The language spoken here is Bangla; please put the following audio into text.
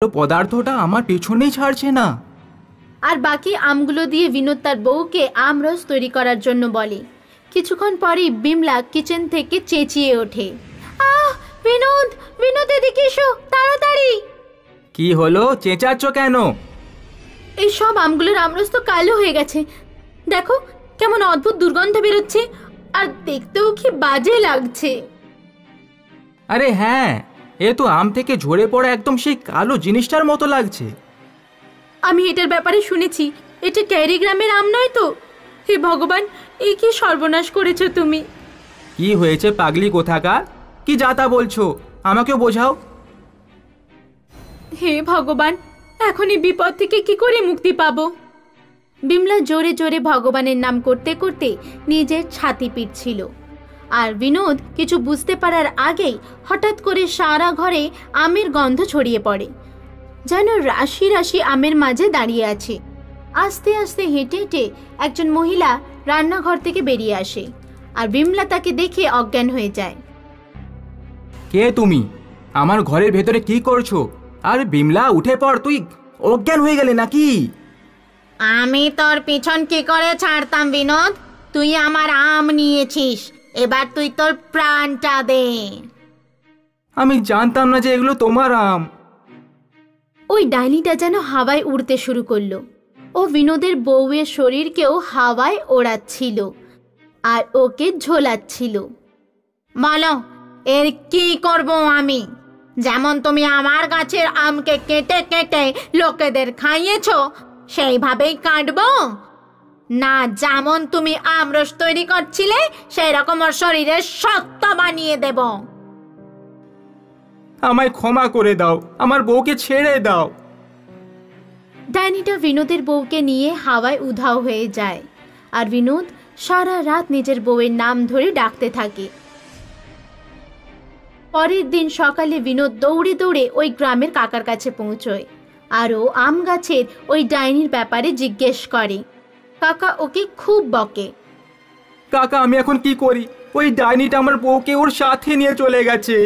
পদার্থটা আমার পেছনেই ছাড়ছে না। আর বাকি আমগুলো দিয়ে বিনোদ তার বউকে আমরস তৈরি করার জন্য বলে। কিছুক্ষণ পরেই বিমলা কিচেন থেকে চেঁচিয়ে ওঠে, আহ বিনোদ, বিনোদ এদিকে এসো তাড়াতাড়ি। কি হলো, চেঁচাচ্ছ কেন? এই সব আমগুলোর আমরস তো কালো হয়ে গেছে, দেখো কেমন অদ্ভুত দুর্গন্ধ বেরোচ্ছে, আর দেখতেও কি বাজে লাগছে। আরে হ্যাঁ, এ তো আম থেকে ঝরে পড়া একদম সেই কালো জিনিসটার মতো লাগছে। আমি এটার ব্যাপারে শুনেছি, এটা ক্যারি গ্রামের আম নয় তো? হে ভগবান, এই কি সর্বনাশ করেছো তুমি। কি হয়েছে পাগলি কোথাকার, কি যাতা বলছো, আমাকেও বোঝাও। হে ভগবান, এখন এই বিপদ থেকে কি করে মুক্তি পাবো। বিমলা জোরে জোরে ভগবানের নাম করতে করতে নিজের ছাতি পিটছিল। আর বিনোদ কিছু বুঝতে পারার আগেই হঠাৎ করে সারা ঘরে আমের গন্ধ ছড়িয়ে পড়ে, যেন রাশি রাশি আমের মাঝে দাঁড়িয়ে আছে। আস্তে আস্তে হেঁটে হেঁটে একজন মহিলা রান্নাঘর থেকে বেরিয়ে আসে, আর বিমলা তাকে দেখে অজ্ঞান হয়ে যায়। কে তুমি, আমার ঘরের ভেতরে কি করছো? আর বিমলা উঠে পড়, তুই অজ্ঞান হয়ে গেলে নাকি? আমি তোর পিছন কি করে ছাড়তাম বিনোদ, তুই আমার আম নিয়েছিস, এবার তুই তোর প্রাণটা দে। আমি জানতাম না যে এগুলো তোমার আম। ওই ডাইনিটা যেন হাওয়ায় উড়তে শুরু করলো। ও বিনোদের বউয়ের শরীরকেও হাওয়ায় ওড়াচ্ছিল আর ওকে ঝোলাচ্ছিল। বলো, এর কি করব আমি? যেমন তুমি আমার গাছের আমকে কেটে কেটে লোকেদের খাইয়েছো, সেইভাবেই কাটবো? না, যেমন তুমি আমরস তৈরি করছিলে সেই রকম ওর শরীরে শক্ত বানিয়ে দেব। আমায় ক্ষমা করে দাও, আমার বউকে ছেড়ে দাও। ডাইনিটা বিনোদের বউকে নিয়ে হাওয়ায় উধাও হয়ে যায়, আর বিনোদ সারা রাত নিজের বউয়ের নাম ধরে ডাকতে থাকে। পরের দিন সকালে বিনোদ দৌড়ে দৌড়ে ওই গ্রামের কাকার কাছে পৌঁছয়, আর ও আম গাছের ওই ডাইনির ব্যাপারে জিজ্ঞেস করে। কাকা ওকে খুব বকে। কাকা, আমি এখন কি করি? ওই ডাইনিটা আমার বউকে ওর সাথে নিয়ে চলে গেছে।